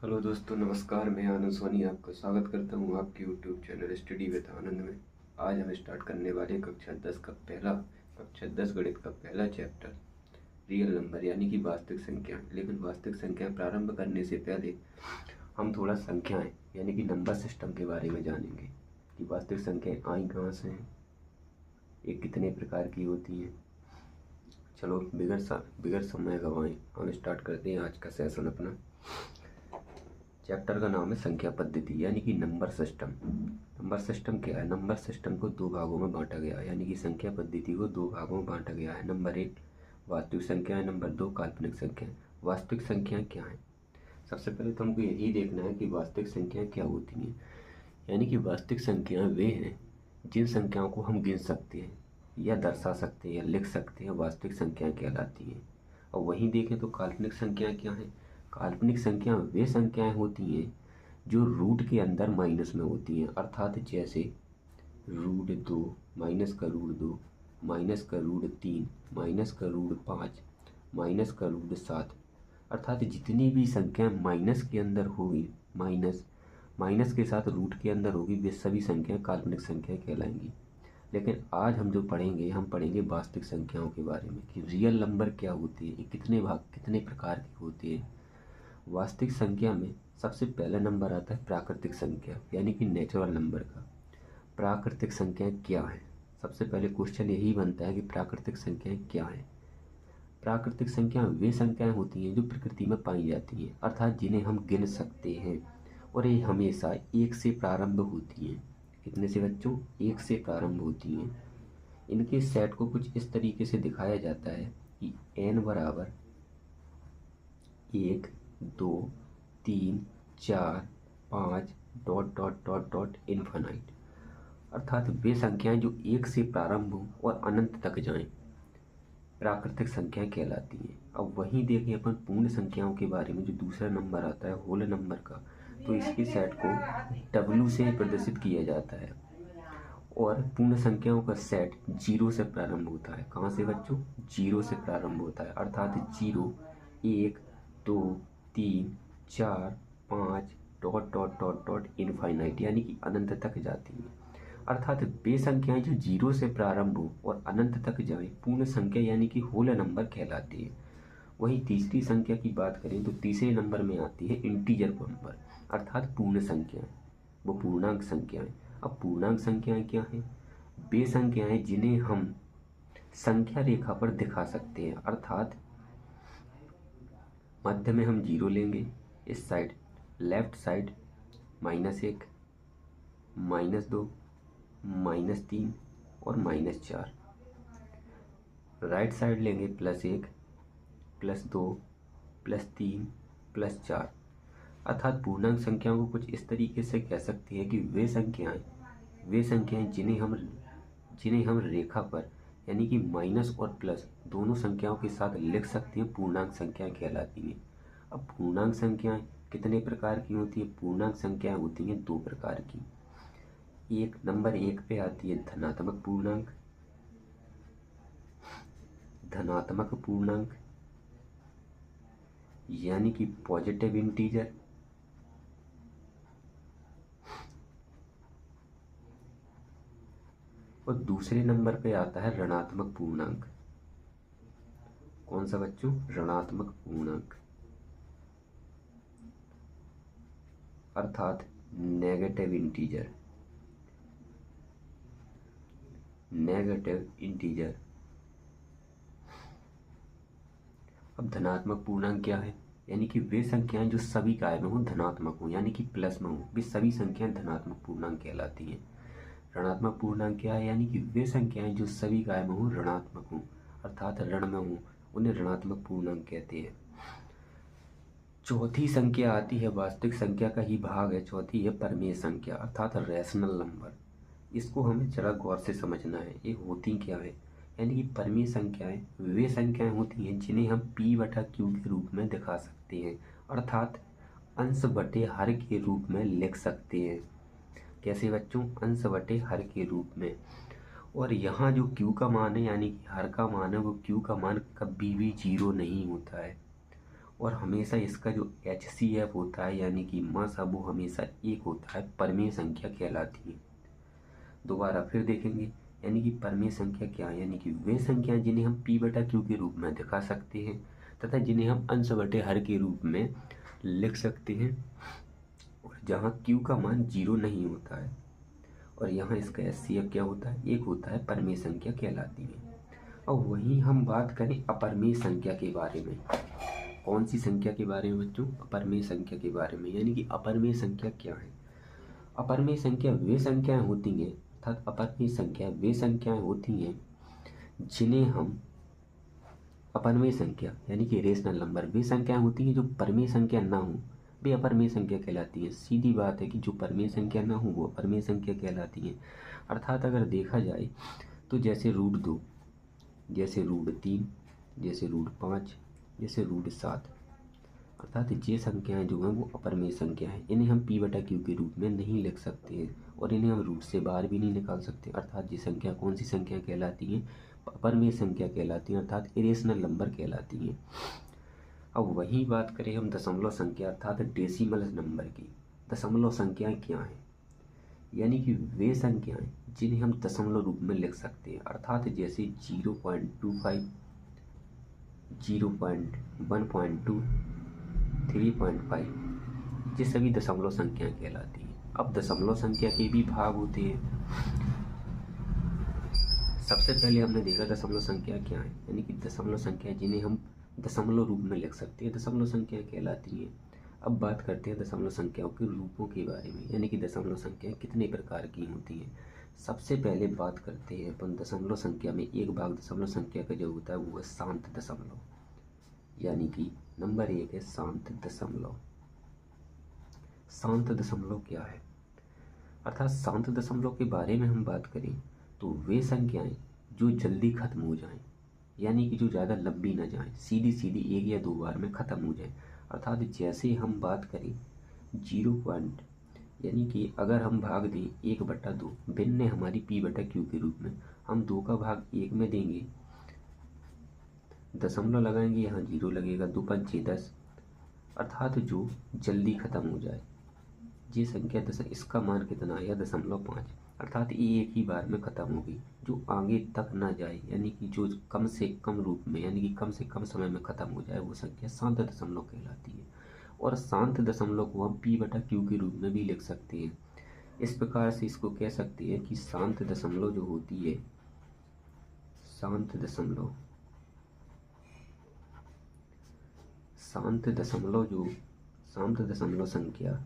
Hello दोस्तों, नमस्कार। मैं आनंद सोनी आपका स्वागत करता हूं आपके यूट्यूब चैनल स्टडी विद आनंद में। आज हम स्टार्ट करने वाले कक्षा 10 गणित का पहला चैप्टर रियल नंबर यानी कि वास्तविक संख्या। लेकिन वास्तविक संख्या प्रारंभ करने से पहले हम थोड़ा संख्याएं यानी कि नंबर सिस्टम के बारे में जानेंगे कि वास्तविक संख्याएं आई कहाँ से हैं, ये कितने प्रकार की होती हैं। चलो बिगर समय गवाएं हम स्टार्ट करते हैं आज का सेशन अपना। चैप्टर का नाम है संख्या पद्धति यानी कि नंबर सिस्टम। नंबर सिस्टम क्या है? नंबर सिस्टम को दो भागों में बांटा गया है, यानी कि संख्या पद्धति को दो भागों में बांटा गया है। नंबर 1 वास्तविक संख्या है, नंबर 2 काल्पनिक संख्या है। वास्तविक संख्याएं क्या है? सबसे पहले तो हमको यही देखना है कि वास्तविक संख्याएं क्या होती हैं। यानी कि वास्तविक संख्याएं वे हैं जिन संख्याओं को हम गिन सकते हैं या दर्शा सकते हैं या लिख सकते हैं, वास्तविक संख्याएं कहलाती हैं। और वहीं देखें तो काल्पनिक संख्याएं क्या हैं? काल्पनिक संख्या वे संख्याएं होती हैं जो रूट के अंदर माइनस में होती हैं, अर्थात जैसे √2 -√2 -√3 -√5 -√7, अर्थात जितनी भी संख्याएं माइनस के अंदर होगी, माइनस के साथ रूट के अंदर होगी, वे सभी संख्याएं काल्पनिक संख्याएं कहलाएंगी। लेकिन आज हम जो पढ़ेंगे, हम पढ़ेंगे वास्तविक संख्याओं के बारे में कि रियल नंबर क्या होती है, ये कितने प्रकार की होती है। वास्तविक संख्या में सबसे पहला नंबर आता है प्राकृतिक संख्या यानी कि नेचुरल नंबर का। प्राकृतिक संख्याएं क्या है? सबसे पहले क्वेश्चन यही बनता है कि प्राकृतिक संख्याएं क्या है। प्राकृतिक संख्या वे संख्याएं होती हैं जो प्रकृति में पाई जाती हैं, अर्थात जिन्हें हम गिन सकते हैं, और ये हमेशा 1 से प्रारंभ होती हैं। कितने से बच्चों? 1 से प्रारंभ होती हैं। इनके सेट को कुछ इस तरीके से दिखाया जाता है कि n बराबर 1 2 3 4 5 ... इन्फिनाइट, अर्थात वे संख्याएं जो 1 से प्रारंभ हों और अनंत तक जाएं, प्राकृतिक संख्याएं कहलाती हैं। अब वहीं देखें अपन पूर्ण संख्याओं के बारे में, जो दूसरा नंबर आता है होल नंबर का, तो इसके सेट को W से प्रदर्शित किया जाता है। और पूर्ण संख्याओं का सेट 0 से प्रारंभ होता है। कहाँ से बच्चों? 0 से प्रारंभ होता है, अर्थात 0 1 2 3 4 5 ... इन्फाइनाइट यानी कि अनंत तक जाती हैं। अर्थात वे संख्याएं जो 0 से प्रारंभ हो और अनंत तक जाए, पूर्ण संख्या यानी कि होल नंबर कहलाती है। वहीं तीसरी संख्या की बात करें तो तीसरे नंबर में आती है इंटीजर नंबर, अर्थात पूर्ण संख्याएं, वो पूर्णांक संख्याएं। अब पूर्णांक संख्याएं क्या हैं? वे संख्याएं जिन्हें हम संख्या रेखा पर दिखा सकते हैं, अर्थात मध्य में हम 0 लेंगे, इस साइड लेफ्ट साइड -1 -2 -3 और -4, राइट साइड लेंगे +1 +2 +3 +4। अर्थात पूर्णांक संख्याओं को कुछ इस तरीके से कह सकते हैं कि वे संख्याएं जिन्हें हम रेखा पर यानी कि माइनस और प्लस दोनों संख्याओं के साथ लिख सकते हैं, पूर्णांक संख्याएं कहलाती हैं। अब पूर्णांक संख्याएं कितने प्रकार की होती है? पूर्णांक संख्याएं होती हैं 2 प्रकार की। नंबर 1 पे आती है धनात्मक पूर्णांक यानी कि पॉजिटिव इंटीजर, और दूसरे नंबर पे आता है ऋणात्मक पूर्णांक। कौन सा बच्चों? ऋणात्मक पूर्णांक, अर्थात नेगेटिव इंटीजर। अब धनात्मक पूर्णांक क्या है? यानी कि वे संख्याएं जो सभी काय में हों, धनात्मक हों यानी कि प्लस में हों, वे सभी संख्याएं धनात्मक पूर्णांक कहलाती हैं। ऋणात्मक पूर्णांक क्या है? यानी कि वे संख्याएं जो सभी काय में हों, ऋणात्मक हों, अर्थात ऋण में हों, उन्हें ऋणात्मक पूर्णांक कहते हैं। चौथी संख्या आती है, वास्तविक संख्या का ही भाग है, चौथी है परिमेय संख्या, अर्थात रैशनल नंबर। इसको हमें जरा गौर से समझना है, ये होती क्या है। यानी कि परिमेय संख्याएं वे संख्याएं होती हैं जिन्हें हम P/Q के रूप में दिखा सकते हैं, अर्थात अंश बटे हर के रूप में लिख सकते हैं। कैसे बच्चों? अंश बटे हर के रूप में। और यहाँ जो Q का मान है यानी कि हर का मान है, वो Q का मान कभी भी 0 नहीं होता है। और हमेशा इसका जो HCF होता है यानी कि मासा वो हमेशा 1 होता है, परमेय संख्या कहलाती है। दोबारा फिर देखेंगे, यानी कि परमेय संख्या क्या है, यानी कि वे संख्याएं जिन्हें हम P/Q के रूप में दिखा सकते हैं तथा जिन्हें हम अंश बटे हर के रूप में लिख सकते हैं, और जहाँ Q का मान 0 नहीं होता है और यहाँ इसका HCF क्या होता है, 1 होता है, परमेय संख्या कहलाती है। और वहीं हम बात करें अपरमेय संख्या के बारे में। कौन सी संख्या के बारे में बच्चों? अपरमेय संख्या के बारे में। यानी कि अपरमेय संख्या क्या है? अपरमेय संख्या वे संख्याएं होती हैं, अर्थात अपरमेय संख्या वे संख्याएं होती हैं जिन्हें हम अपरमेय संख्या यानी कि रेशनल नंबर, वे संख्याएं होती हैं जो परमेय संख्या ना हो, वे अपरमेय संख्या कहलाती है। सीधी बात है कि जो परमेय संख्या ना हो वो अपरमेय संख्या कहलाती है। अर्थात अगर देखा जाए तो जैसे √2, जैसे √3, जैसे √5, जैसे √7, अर्थात ये संख्याएं जो हैं वो अपरमेय संख्या हैं। इन्हें हम P/Q के रूप में नहीं लिख सकते हैं और इन्हें हम रूट से बाहर भी नहीं निकाल सकते। अर्थात ये संख्या कौन सी संख्या कहलाती हैं? अपरमेय संख्या कहलाती हैं, अर्थात इरेशनल नंबर कहलाती हैं। अब वही बात करें हम दशमलव संख्या अर्थात डेसिमल नंबर की। दशमलव संख्याएं क्या हैं? यानी कि वे संख्याएं जिन्हें हम दशमलव रूप में लिख सकते हैं, अर्थात जैसे 0.25, 0.1.2, 3.5, ये सभी दशमलव संख्याएं कहलाती हैं। अब दशमलव संख्या के भी भाग होते हैं। सबसे पहले हमने देखा दशमलव संख्या क्या है, यानी कि दशमलव संख्या जिन्हें हम दशमलव रूप में लिख सकते हैं, दशमलव संख्या कहलाती हैं। अब बात करते हैं दशमलव संख्याओं के रूपों के बारे में, यानी कि दशमलव संख्याएं कितने प्रकार की होती हैं। सबसे पहले बात करते हैं अपन दशमलव संख्या में एक भाग दशमलव संख्या का जो होता है वो है शांत दशमलव, यानी कि नंबर 1 है शांत दशमलव। शांत दशमलव क्या है? अर्थात शांत दशमलव के बारे में हम बात करें तो वे संख्याएं जो जल्दी खत्म हो जाएं, यानी कि जो ज़्यादा लंबी ना जाएं, सीधी सीधी 1 या 2 बार में ख़त्म हो जाएं। अर्थात जैसे हम बात करें 0 यानी कि अगर हम भाग दें 1/2, भिन्न हमारी P/Q के रूप में, हम 2 का भाग 1 में देंगे, दशमलव लगाएंगे, यहाँ 0 लगेगा, 2 पंचे 10, अर्थात जो जल्दी ख़त्म हो जाए ये संख्या इसका मान कितना आया? 0.5, अर्थात ये एक ही बार में ख़त्म होगी। जो आगे तक ना जाए यानी कि जो कम से कम रूप में यानी कि कम से कम समय में ख़त्म हो जाए वो संख्या शांत दशमलव कहलाती है। और शांत दशमलव को हम P/Q के रूप में भी लिख सकते हैं। इस प्रकार से इसको कह सकते हैं कि शांत दशमलव जो होती है, शांत दशमलव संख्या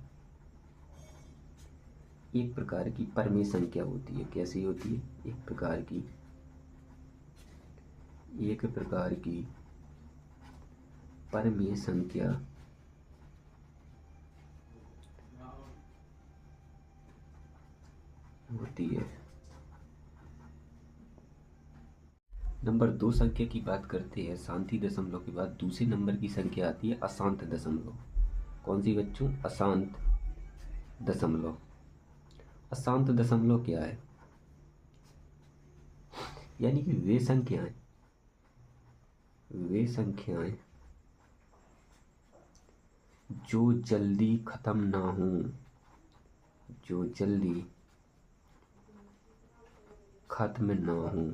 एक प्रकार की परमेय संख्या होती है। कैसी होती है? एक प्रकार की परमेय संख्या होती है। नंबर 2 संख्या की बात करते हैं। शांति दशमलव के बाद दूसरे नंबर की संख्या आती है अशांत दशमलव। कौन सी बच्चों? अशांत दशमलव। अशांत दशमलव क्या है? यानी कि वे संख्याएं जो जल्दी खत्म ना हो, जो जल्दी खत्म ना हो।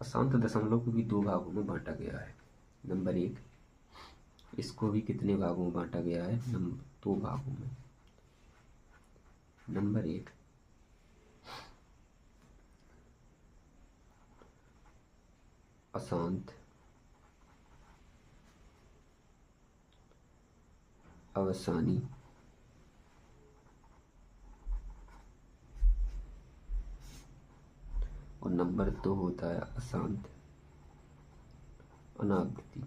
अशांत दशमलव को भी 2 भागों में बांटा गया है। नंबर 1, इसको भी कितने भागों में बांटा गया है? 2 भागों में। नंबर 1, अशांत अवसानी और नंबर 2 होता है अशांत अनावृत्ति।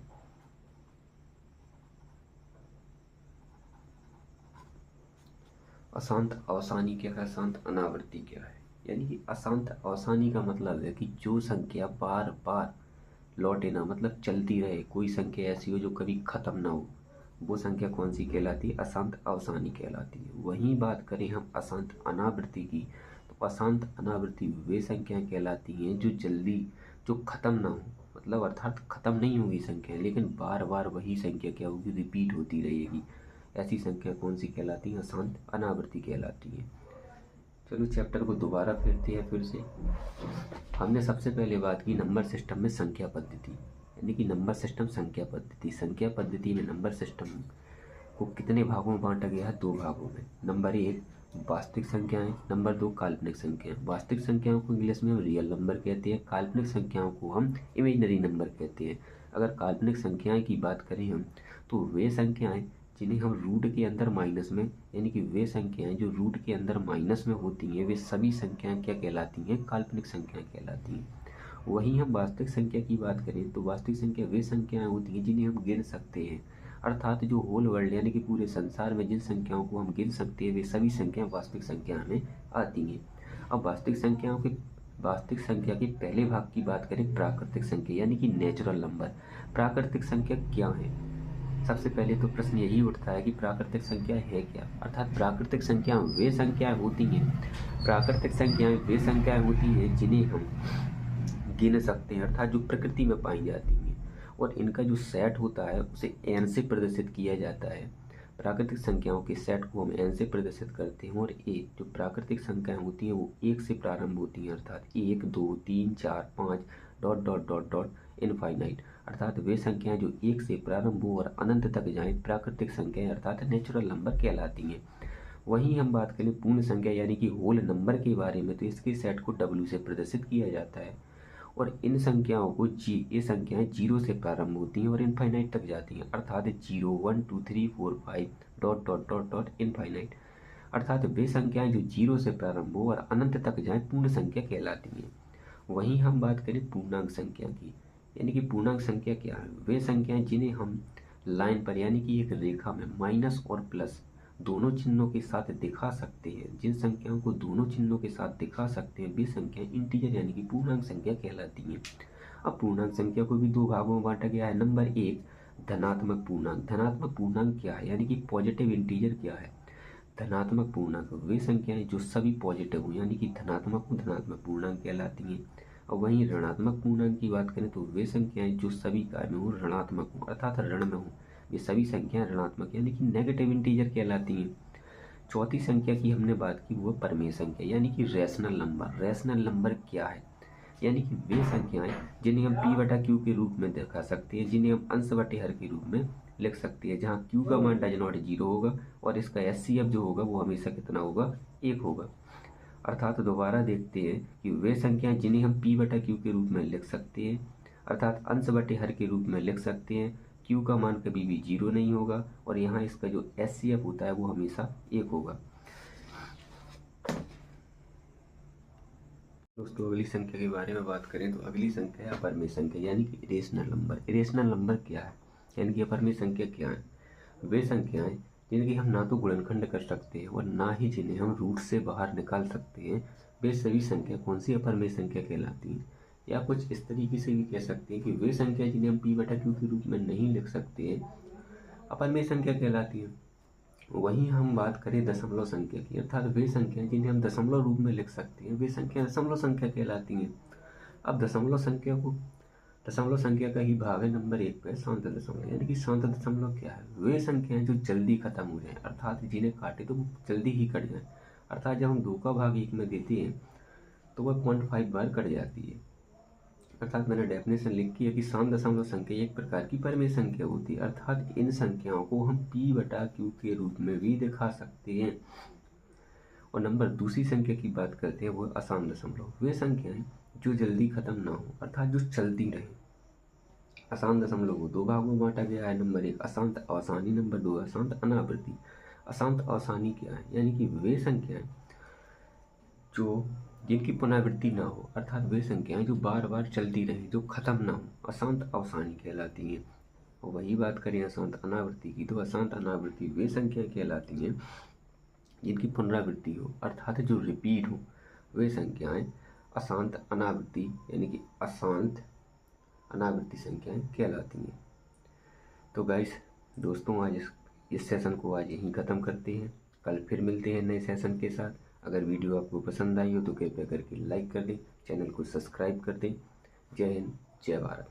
अशांत अवसानी क्या है? अशांत अनावृत्ति क्या है? यानी कि अशांत अवसानी का मतलब है कि जो संख्या बार बार लौटे ना, मतलब चलती रहे, कोई संख्या ऐसी हो जो कभी खत्म ना हो, वो संख्या कौन सी कहलाती है? अशांत अवसानी कहलाती है। वहीं बात करें हम अशांत अनावृत्ति की, तो अशांत अनावृत्ति वे संख्याएं कहलाती हैं जो जल्दी जो खत्म ना हो, मतलब अर्थात ख़त्म नहीं होगी संख्या, लेकिन बार बार वही संख्या क्या होगी, रिपीट होती रहेगी। ऐसी संख्या कौन सी कहलाती है, अशांत अनावर्ती कहलाती है। चलो चैप्टर को दोबारा फिरते हैं फिर से। हमने सबसे पहले बात की नंबर सिस्टम में संख्या पद्धति, यानी कि नंबर सिस्टम संख्या पद्धति। संख्या पद्धति में नंबर सिस्टम को कितने भागों में बांटा गया है, 2 भागों में। नंबर 1 वास्तविक संख्याएं, नंबर 2 काल्पनिक संख्याएं। वास्तविक संख्याओं को इंग्लिश में हम रियल नंबर कहते हैं, काल्पनिक संख्याओं को हम इमेजिनरी नंबर कहते हैं। अगर काल्पनिक संख्याएं की बात करें हम, तो वे संख्याएं जिन्हें हम रूट के अंदर माइनस में, यानी कि वे संख्याएं जो रूट के अंदर माइनस में होती हैं, वे सभी संख्याएं क्या कहलाती हैं, काल्पनिक संख्याएं कहलाती हैं। वहीं हम वास्तविक संख्या की बात करें तो वास्तविक संख्या वे संख्याएं होती हैं जिन्हें हम गिन सकते हैं, अर्थात जो होल वर्ल्ड यानी कि पूरे संसार में जिन संख्याओं को हम गिन सकते हैं वे सभी संख्याएं वास्तविक संख्या में आती हैं। अब वास्तविक संख्या के पहले भाग की बात करें, प्राकृतिक संख्या यानी कि नेचुरल नंबर। प्राकृतिक संख्या क्या है, सबसे पहले तो प्रश्न यही उठता है कि प्राकृतिक संख्या है क्या। अर्थात प्राकृतिक संख्याएं वे संख्याएं होती हैं, प्राकृतिक संख्याएं वे संख्याएं होती हैं जिन्हें हम गिन सकते हैं, अर्थात जो प्रकृति में पाई जाती हैं, और इनका जो सेट होता है उसे n से प्रदर्शित किया जाता है। प्राकृतिक संख्याओं के सेट को हम n से प्रदर्शित करते हैं, और एक जो प्राकृतिक संख्याएं होती हैं वो 1 से प्रारंभ होती हैं, अर्थात 1 2 3 4 5 dot dot dot dot infinite. अर्थात वे संख्याएं जो 1 से प्रारंभ हो और अनंत तक जाएं प्राकृतिक संख्याएं अर्थात नेचुरल नंबर कहलाती हैं। वहीं हम बात करें पूर्ण संख्या यानी कि होल नंबर के बारे में, तो इसके सेट को W से प्रदर्शित किया जाता है, और इन संख्याओं को ये संख्याएं 0 से प्रारंभ होती हैं और इनफाइनाइट तक जाती हैं, अर्थात 0 1 2 3 4 5 dot dot dot dot infinite. अर्थात वे संख्याएं जो 0 से प्रारंभ हो और अनंत तक जाएं पूर्ण संख्या कहलाती हैं। वहीं हम बात करें पूर्णांक संख्या की, यानी कि पूर्णांक संख्या क्या है, वे संख्याएं जिन्हें हम लाइन पर यानी कि एक रेखा में माइनस और प्लस दोनों चिन्हों के साथ दिखा सकते हैं, जिन संख्याओं को दोनों चिन्हों के साथ दिखा सकते हैं वे संख्याएं इंटीजर यानी कि पूर्णांक संख्या कहलाती हैं। अब पूर्णांक संख्या को भी 2 भागों में बांटा गया है। नंबर 1 धनात्मक पूर्णांक। धनात्मक पूर्णांक क्या है, यानी कि पॉजिटिव इंटीजर क्या है। धनात्मक पूर्णांक वे संख्याएं जो सभी पॉजिटिव हो यानी कि धनात्मक पूर्णांक कहलाती हैं। और वहीं ऋणात्मक पूर्णांक की बात करें तो वे संख्याएं जो सभी काय में हो ऋणात्मक हो अर्थात ऋण में हो, ये सभी संख्याएं ऋणात्मक यानी कि नेगेटिव इंटीजर कहलाती हैं। चौथी संख्या की हमने बात की वो परमेय संख्या यानी कि रैशनल नंबर। रैशनल नंबर क्या है, यानी कि वे संख्याएं जिन्हें हम p/q के रूप में दिखा सकते हैं, जिन्हें हम अंश बटे हर के रूप में लिख सकते हैं, जहां q का मान डज नॉट 0 होगा और इसका HCF जो होगा वो हमेशा कितना होगा, 1 होगा। अर्थात दोबारा देखते हैं कि वे संख्याएं जिन्हें हम p/q के रूप में लिख सकते हैं, अर्थात अंश बटे हर के रूप में लिख सकते हैं, q का मान कभी भी 0 नहीं होगा और यहाँ इसका जो HCF होता है वो हमेशा 1 होगा। दोस्तों अगली संख्या के बारे में बात करें तो अगली संख्या है अपरमेय संख्या यानी कि इरेशनल नंबर। इरेशनल नंबर क्या है, यानी कि अपरमेय संख्या क्या है, वे संख्याएं जिनकी हम ना तो गुणनखंड कर सकते हैं और ना ही जिन्हें हम रूट से बाहर निकाल सकते हैं, वे सभी संख्या कौन सी अपरमेय संख्या कहलाती हैं। या कुछ इस तरीके से भी कह सकते हैं कि वे संख्या जिन्हें हम p/q के रूप में नहीं लिख सकते हैं अपरमेय संख्या कहलाती है। वहीं हम बात करें दशमलव संख्या की, अर्थात वे संख्या जिन्हें हम दशमलव रूप में लिख सकते हैं वे संख्या दशमलव संख्या कहलाती हैं। अब दशमलव संख्या का ही भाग है नंबर 1 पे शांत दशमलव, यानी कि शांत दशमलव क्या है, वे संख्याएं जो जल्दी खत्म हो जाए अर्थात जिन्हें काटे तो वो जल्दी ही कट जाए, अर्थात जब हम 2 का भाग 1 में देते हैं तो वह 0.5 बार कट जाती है। अर्थात मैंने डेफिनेशन लिखी है कि शांत दशमलव संख्या एक प्रकार की परमेय संख्या होती है, अर्थात इन संख्याओं को हम p/q के रूप में भी दिखा सकते हैं। और नंबर दूसरी संख्या की बात करते हैं वो अशांत दशमलव, वे संख्याएं जो जल्दी खत्म ना हो अर्थात जो चलती रहे। अशांत दशमलव को 2 भागों में बांटा गया है। नंबर 1 अशांत अवसानी, नंबर 2 अशांत अनावृत्ति। अशांत अवसानी क्या है, यानी कि वे संख्याएं जो जिनकी पुनरावृत्ति ना हो अर्थात वे संख्याएं जो बार बार चलती रहें जो खत्म ना हो अशांत अवसानी कहलाती हैं। और वही बात करें अशांत अनावृत्ति की तो अशांत अनावृत्ति वे संख्याएं कहलाती हैं जिनकी पुनरावृत्ति हो अर्थात जो रिपीट हो, वे संख्याएं अशांत अनावृत्ति यानी कि अशांत अनावृत्ति संख्याएं कहलाती हैं। तो गाइस दोस्तों आज इस सेशन को आज यहीं ख़त्म करते हैं, कल फिर मिलते हैं नए सेशन के साथ। अगर वीडियो आपको पसंद आई हो तो कृपया करके लाइक कर दें, चैनल को सब्सक्राइब कर दें। जय हिंद, जय भारत।